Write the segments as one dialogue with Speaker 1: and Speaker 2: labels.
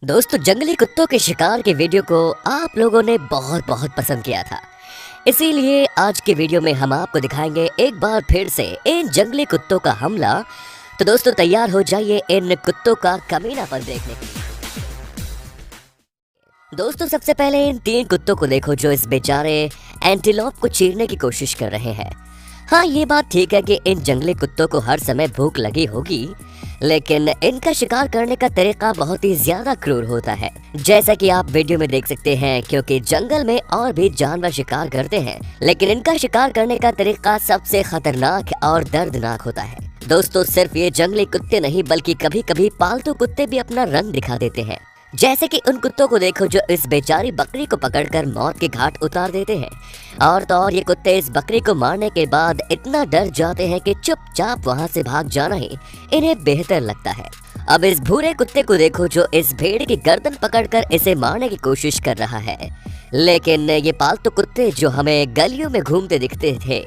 Speaker 1: दोस्तों, जंगली कुत्तों के शिकार के वीडियो को आप लोगों ने बहुत बहुत पसंद किया था। इसीलिए आज के वीडियो में हम आपको दिखाएंगे एक बार फिर से इन जंगली कुत्तों का हमला। तो दोस्तों, तैयार हो जाइए इन कुत्तों का कमीनापन देखने के लिए। दोस्तों, सबसे पहले इन 3 कुत्तों को देखो जो इस बेचारे एंटीलोप को चीरने की कोशिश कर रहे हैं। हाँ, ये बात ठीक है कि इन जंगली कुत्तों को हर समय भूख लगी होगी, लेकिन इनका शिकार करने का तरीका बहुत ही ज्यादा क्रूर होता है, जैसा कि आप वीडियो में देख सकते हैं। क्योंकि जंगल में और भी जानवर शिकार करते हैं, लेकिन इनका शिकार करने का तरीका सबसे खतरनाक और दर्दनाक होता है। दोस्तों, सिर्फ ये जंगली कुत्ते नहीं बल्कि कभी कभी पालतू कुत्ते भी अपना रंग दिखा देते हैं। जैसे कि उन कुत्तों को देखो जो इस बेचारी बकरी को पकड़कर मौत के घाट उतार देते हैं। और तो और ये कुत्ते इस बकरी को मारने के बाद इतना डर जाते हैं कि चुपचाप वहां से भाग जाना ही इन्हें बेहतर लगता है। अब इस भूरे कुत्ते को देखो जो इस भेड़ की गर्दन पकड़कर इसे मारने की कोशिश कर रहा है। लेकिन ये पालतू कुत्ते जो हमें गलियों में घूमते दिखते थे,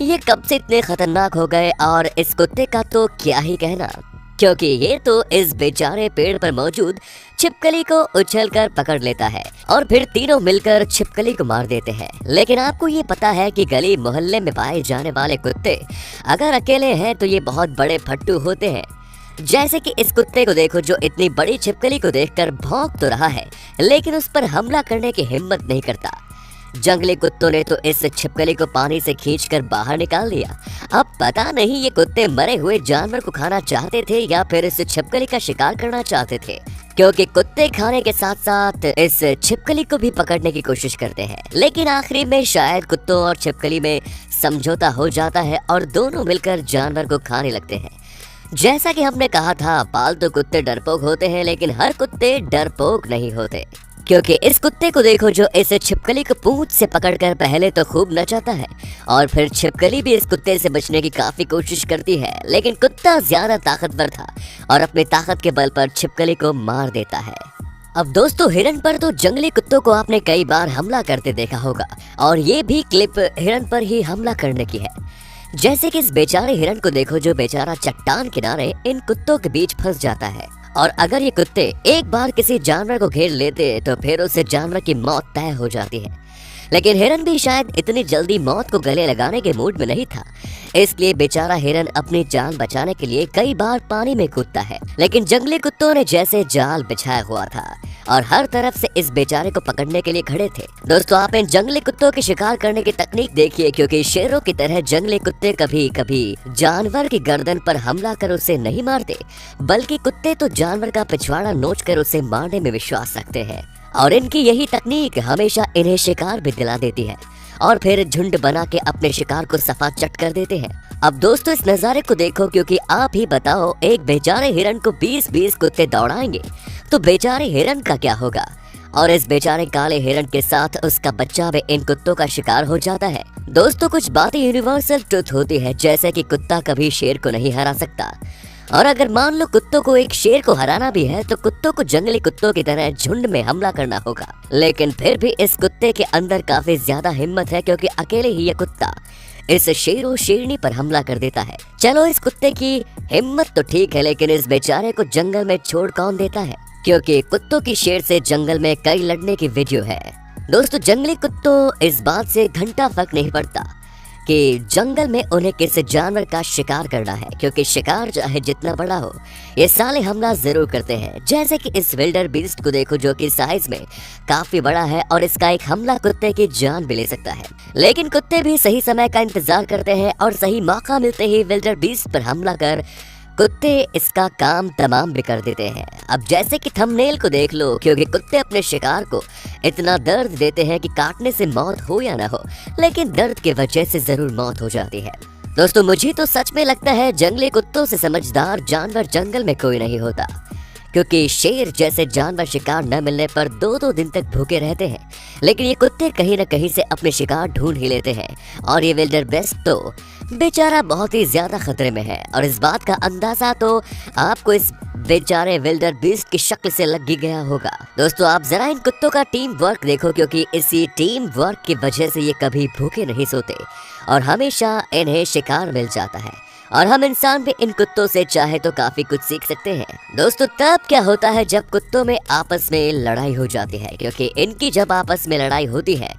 Speaker 1: ये कब से इतने खतरनाक हो गए। और इस कुत्ते का तो क्या ही कहना, क्योंकि ये तो इस बेचारे पेड़ पर मौजूद छिपकली को उछलकर पकड़ लेता है और फिर तीनों मिलकर छिपकली को मार देते हैं। लेकिन आपको ये पता है कि गली मोहल्ले में पाए जाने वाले कुत्ते अगर अकेले हैं तो ये बहुत बड़े फट्टू होते हैं। जैसे कि इस कुत्ते को देखो जो इतनी बड़ी छिपकली को देखकर भौंक तो रहा है, लेकिन उस पर हमला करने की हिम्मत नहीं करता। जंगली कुत्तों ने तो इस छिपकली को पानी से खींचकर बाहर निकाल दिया। अब पता नहीं ये कुत्ते मरे हुए जानवर को खाना चाहते थे या फिर इस छिपकली का शिकार करना चाहते थे, क्योंकि कुत्ते खाने के साथ साथ इस छिपकली को भी पकड़ने की कोशिश करते हैं। लेकिन आखिरी में शायद कुत्तों और छिपकली में समझौता हो जाता है और दोनों मिलकर जानवर को खाने लगते हैं। जैसा कि हमने कहा था, पालतू कुत्ते डरपोक होते हैं, लेकिन हर कुत्ते डरपोक नहीं होते। क्योंकि इस कुत्ते को देखो जो इस छिपकली को पूंछ से पकड़कर पहले तो खूब नचाता है और फिर छिपकली भी इस कुत्ते से बचने की काफी कोशिश करती है, लेकिन कुत्ता ज्यादा ताकतवर था और अपनी ताकत के बल पर छिपकली को मार देता है। अब दोस्तों, हिरन पर तो जंगली कुत्तों को आपने कई बार हमला करते देखा होगा और ये भी क्लिप हिरन पर ही हमला करने की है। जैसे कि इस बेचारे हिरन को देखो जो बेचारा चट्टान किनारे इन कुत्तों के बीच फंस जाता है। और अगर ये कुत्ते एक बार किसी जानवर को घेर लेते तो फिर उस जानवर की मौत तय हो जाती है। लेकिन हिरन भी शायद इतनी जल्दी मौत को गले लगाने के मूड में नहीं था, इसलिए बेचारा हिरन अपनी जान बचाने के लिए कई बार पानी में कूदता है। लेकिन जंगली कुत्तों ने जैसे जाल बिछाया हुआ था और हर तरफ से इस बेचारे को पकड़ने के लिए खड़े थे। दोस्तों, आप इन जंगली कुत्तों के शिकार करने की तकनीक देखिए, क्योंकि शेरों की तरह जंगली कुत्ते कभी कभी जानवर की गर्दन पर हमला कर उसे नहीं मारते, बल्कि कुत्ते तो जानवर का पिछवाड़ा नोचकर उसे मारने में विश्वास रखते हैं। और इनकी यही तकनीक हमेशा इन्हें शिकार भी दिला देती है और फिर झुंड बना के अपने शिकार को सफा चट कर देते हैं। अब दोस्तों, इस नजारे को देखो, क्योंकि आप ही बताओ, एक बेचारे हिरन को 20-20 कुत्ते दौड़ाएंगे तो बेचारे हिरन का क्या होगा। और इस बेचारे काले हिरन के साथ उसका बच्चा भी इन कुत्तों का शिकार हो जाता है। दोस्तों, कुछ बातें यूनिवर्सल ट्रुथ होती है, जैसे कि कुत्ता कभी शेर को नहीं हरा सकता। और अगर मान लो कुत्तों को एक शेर को हराना भी है तो कुत्तों को जंगली कुत्तों की तरह झुंड में हमला करना होगा। लेकिन फिर भी इस कुत्ते के अंदर काफी ज्यादा हिम्मत है, क्योंकि अकेले ही ये कुत्ता इस शेर और शेरनी पर हमला कर देता है। चलो, इस कुत्ते की हिम्मत तो ठीक है, लेकिन इस बेचारे को जंगल में छोड़ कौन देता है, क्योंकि कुत्तों की शेर से जंगल में कई लड़ने की वीडियो है। दोस्तों, जंगली कुत्तों इस बात से घंटा फर्क नहीं पड़ता कि जंगल में उन्हें किस जानवर का शिकार करना है, क्योंकि शिकार चाहे जितना बड़ा हो, ये साले हमला जरूर करते हैं। जैसे कि इस विल्डर बीस्ट को देखो जो कि साइज में काफी बड़ा है और इसका एक हमला कुत्ते की जान भी ले सकता है। लेकिन कुत्ते भी सही समय का इंतजार करते हैं और सही मौका मिलते ही विल्डर बीस्ट पर हमला कर कुत्ते इसका काम तमाम भी कर देते हैं। अब जैसे कि थंबनेल को देख लो, क्योंकि कुत्ते अपने शिकार को इतना दर्द देते हैं कि काटने से मौत हो या ना हो, लेकिन दर्द की वजह से जरूर मौत हो जाती है। दोस्तों, मुझे तो सच में लगता है जंगली कुत्तों से समझदार जानवर जंगल में कोई नहीं होता, क्योंकि शेर जैसे जानवर शिकार न मिलने पर 2-2 दिन तक भूखे रहते हैं, लेकिन ये कुत्ते कहीं न कहीं से अपने शिकार ढूंढ ही लेते हैं। और ये विल्डर बेस्ट तो बेचारा बहुत ही ज्यादा खतरे में है, और इस बात का अंदाजा तो आपको इस बेचारे विल्डर बीस्ट की शक्ल से लग ही गया होगा। दोस्तों, आप जरा इन कुत्तों का टीम वर्क देखो, क्योंकि इसी टीम वर्क की वजह से ये कभी भूखे नहीं सोते और हमेशा इन्हें शिकार मिल जाता है। और हम इंसान भी इन कुत्तों से चाहे तो काफी कुछ सीख सकते हैं। दोस्तों तब क्या होता है जब कुत्तों में आपस में लड़ाई हो जाती है, क्योंकि इनकी जब आपस में लड़ाई होती है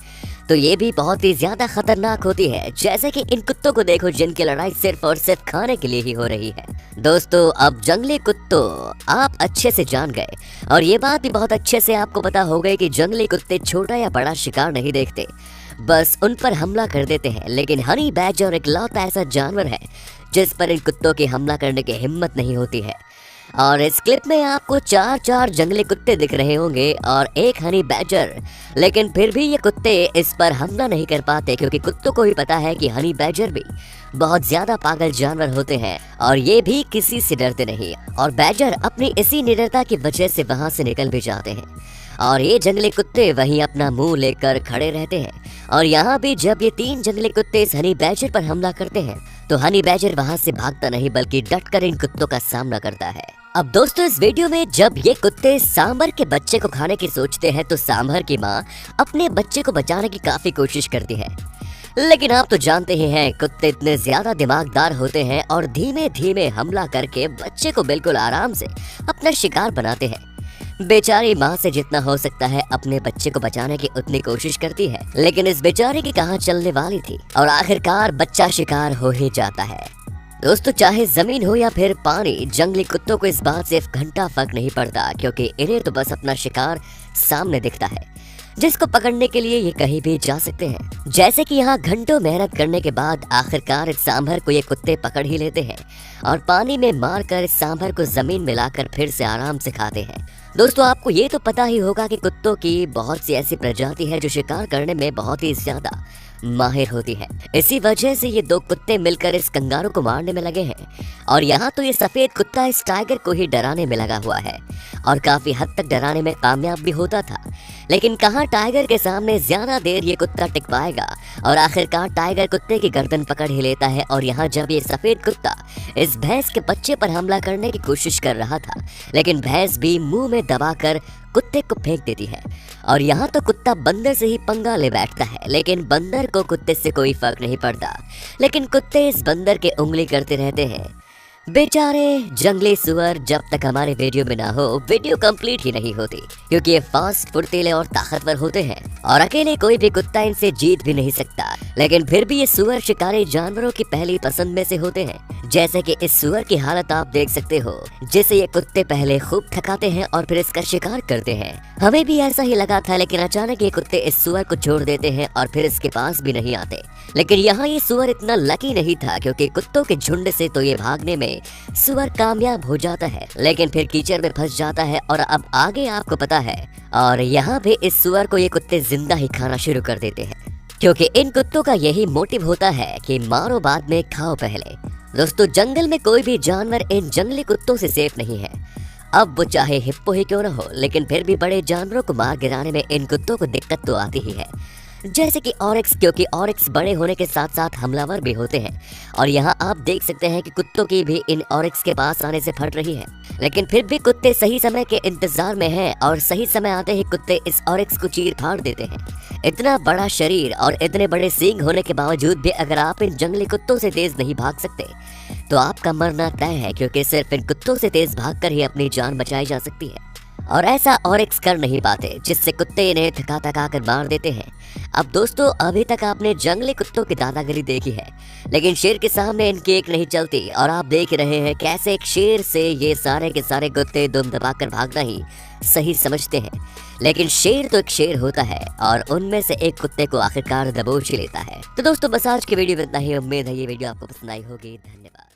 Speaker 1: तो ये भी बहुत ही ज्यादा खतरनाक होती है। जैसे कि इन कुत्तों को देखो जिनकी लड़ाई सिर्फ और सिर्फ खाने के लिए ही हो रही है। दोस्तों अब जंगली कुत्तों आप अच्छे से जान गए, और ये बात भी बहुत अच्छे से आपको पता हो गई कि जंगली कुत्ते छोटा या बड़ा शिकार नहीं देखते, बस उन पर हमला कर देते हैं। लेकिन हनी बैडजर इकलौता ऐसा जानवर है जिस पर इन कुत्तों की हमला करने की हिम्मत नहीं होती है। और इस क्लिप में आपको 4 जंगली कुत्ते दिख रहे होंगे और एक हनी बैडजर, लेकिन फिर भी ये कुत्ते इस पर हमला नहीं कर पाते, क्योंकि कुत्तों को भी पता है कि हनी बैडजर भी बहुत ज्यादा पागल जानवर होते हैं और ये भी किसी से डरते नहीं। और बैडजर अपनी इसी निडरता की वजह से वहां से निकल भी जाते हैं, और ये जंगली कुत्ते वहीं अपना मुंह लेकर खड़े रहते हैं। और यहाँ भी जब ये 3 जंगली कुत्ते इस हनी बैडजर पर हमला करते हैं तो हनी बैडजर वहां से भागता नहीं बल्कि डटकर इन कुत्तों का सामना करता है। अब दोस्तों इस वीडियो में जब ये कुत्ते सांभर के बच्चे को खाने की सोचते हैं तो सांभर की माँ अपने बच्चे को बचाने की काफी कोशिश करती है। लेकिन आप तो जानते ही हैं कुत्ते इतने ज्यादा दिमागदार होते हैं और धीमे धीमे हमला करके बच्चे को बिल्कुल आराम से अपना शिकार बनाते हैं। बेचारी माँ से जितना हो सकता है अपने बच्चे को बचाने की उतनी कोशिश करती है, लेकिन इस बेचारे की कहाँ चलने वाली थी और आखिरकार बच्चा शिकार हो ही जाता है। दोस्तों चाहे जमीन हो या फिर पानी, जंगली कुत्तों को इस बात से घंटा फर्क नहीं पड़ता, क्योंकि इन्हें तो बस अपना शिकार सामने दिखता है जिसको पकड़ने के लिए ये कहीं भी जा सकते हैं। जैसे कि यहाँ घंटों मेहनत करने के बाद आखिरकार इस सांभर को ये कुत्ते पकड़ ही लेते हैं और पानी में मारकर इस सांभर को जमीन में लाकर फिर से आराम से खाते हैं। दोस्तों आपको ये तो पता ही होगा कि कुत्तों की बहुत सी ऐसी प्रजाति है जो शिकार करने में बहुत ही ज्यादा माहिर होती है। इसी वजह से ये 2 कुत्ते मिलकर इस कंगारू को मारने में लगे हैं। और यहाँ तो ये सफेद कुत्ता इस टाइगर को ही डराने में लगा हुआ है और काफी हद तक डराने में कामयाब भी होता था। लेकिन कहाँ टाइगर के सामने ज्यादा देर ये कुत्ता टिक पाएगा और आखिरकार टाइगर कुत्ते की गर्दन पकड़ ही लेता है। और यहाँ जब ये सफेद कुत्ता इस भैंस के बच्चे पर हमला करने की कोशिश कर रहा था, लेकिन भैंस भी मुंह में दबाकर कुत्ते को फेंक देती है। और यहाँ तो कुत्ता बंदर से ही पंगा ले बैठता है, लेकिन बंदर को कुत्ते से कोई फर्क नहीं पड़ता, लेकिन कुत्ते इस बंदर के उंगली करते रहते हैं। बेचारे जंगली सुअर जब तक हमारे वीडियो में ना हो वीडियो कंप्लीट ही नहीं होती, क्योंकि ये फास्ट, फुर्तीले और ताकतवर होते हैं और अकेले कोई भी कुत्ता इनसे जीत भी नहीं सकता। लेकिन फिर भी ये सुअर शिकारी जानवरों की पहली पसंद में से होते हैं। जैसे कि इस सुअर की हालत आप देख सकते हो, जिसे ये कुत्ते पहले खूब थकाते हैं और फिर इसका शिकार करते हैं। हमें भी ऐसा ही लगा था, लेकिन अचानक ये कुत्ते इस सुअर को छोड़ देते हैं और फिर इसके पास भी नहीं आते। लेकिन यहाँ ये सुअर इतना लकी नहीं था, क्योंकि कुत्तों के झुंड से तो ये भागने में सुअर कामयाब हो जाता है, लेकिन फिर कीचड़ में फंस जाता है और अब आगे आपको पता है। और यहाँ भी इस सुअर को ये कुत्ते जिंदा ही खाना शुरू कर देते हैं, क्योंकि इन कुत्तों का यही मोटिव होता है कि मारो बाद में खाओ पहले। दोस्तों जंगल में कोई भी जानवर इन जंगली कुत्तों से सेफ नहीं है। अब वो चाहे हिप्पो ही क्यों न हो, लेकिन फिर भी बड़े जानवरों को मार गिराने में इन कुत्तों को दिक्कत तो आती ही है। जैसे कि ऑरिक्स, क्योंकि ऑरिक्स बड़े होने के साथ साथ हमलावर भी होते हैं। और यहाँ आप देख सकते हैं कि कुत्तों की भी इन ऑरिक्स के पास आने से फट रही है, लेकिन फिर भी कुत्ते सही समय के इंतजार में हैं और सही समय आते ही कुत्ते इस ऑरिक्स को चीर फाड़ देते हैं। इतना बड़ा शरीर और इतने बड़े सींग होने के बावजूद भी अगर आप इन जंगली कुत्तों से तेज नहीं भाग सकते तो आपका मरना तय है, क्योंकि सिर्फ इन कुत्तों से तेज भागकर ही अपनी जान बचाई जा सकती है। और ऐसा ऑरिक्स कर नहीं पाते, जिससे कुत्ते इन्हें थका थका कर मार देते हैं। अब दोस्तों अभी तक आपने जंगली कुत्तों की दादागिरी देखी है, लेकिन शेर के सामने इनकी एक नहीं चलती। और आप देख रहे हैं कैसे एक शेर से ये सारे के सारे कुत्ते दुम दबाकर भागना ही सही समझते हैं। लेकिन शेर तो एक शेर होता है और उनमें से एक कुत्ते को आखिरकार दबोच ही लेता है। तो दोस्तों बस आज की वीडियो में इतना ही। उम्मीद है ये वीडियो आपको पसंद आई होगी। धन्यवाद।